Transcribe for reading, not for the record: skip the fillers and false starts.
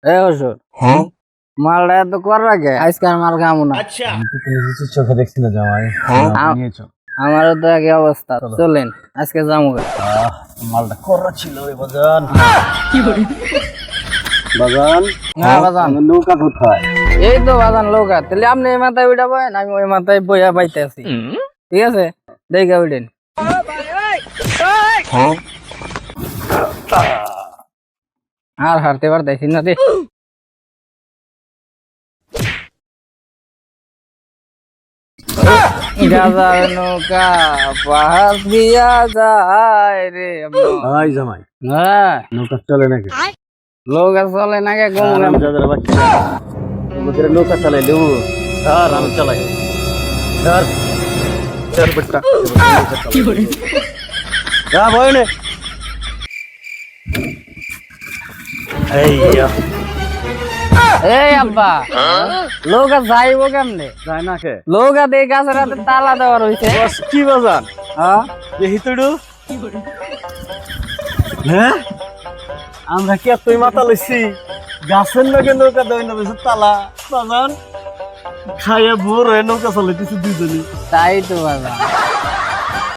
হুজুর মালটা এত কর রাখে আজকাল মাল খামো না। চোখে দেখছি না জামাই নিয়েছো আমারও তো একই অবস্থা। চলেন আজকে যাবো। মালটা করা ছিল রে বাজান। বাজান না বাজান, নৌকা কোথায়? এই তো বাজান লৌকা। তাহলে আপনি এই মাথায় উঠা বয়েন, আমি ওই মাথায় বইয়া পাইতে আছি। ঠিক আছে, দেখে উঠেন। আর হারতে পারতেছি না রে। গাজার নৌকা পাহাড় দিয়া যায় রে। ভাই জামাই হ্যাঁ, নৌকা চলে নাকি? নৌকা চলে না কে গম যাদের বাচ্চা ওদের নৌকা চালাই দেবো। আর আমি চালাই আর চার বেটা কি করে যা ভয় নে। এই এই আব্বা, নৌকা যাইবো কেমনে? যায় না কে নৌকা দিয়ে গাছের হাতে তালা দেওয়া রয়েছে। কি বাজান হ্যাঁ, দেখি তুই হ্যাঁ আমরা কি তুই মাথা লইছি গাছের লগে নৌকা দেয় না বেশি তালা বাজান খাইয়ে ভোর হয়ে নৌকা চালাইতেছি দুজনই। তাই তো বাবা।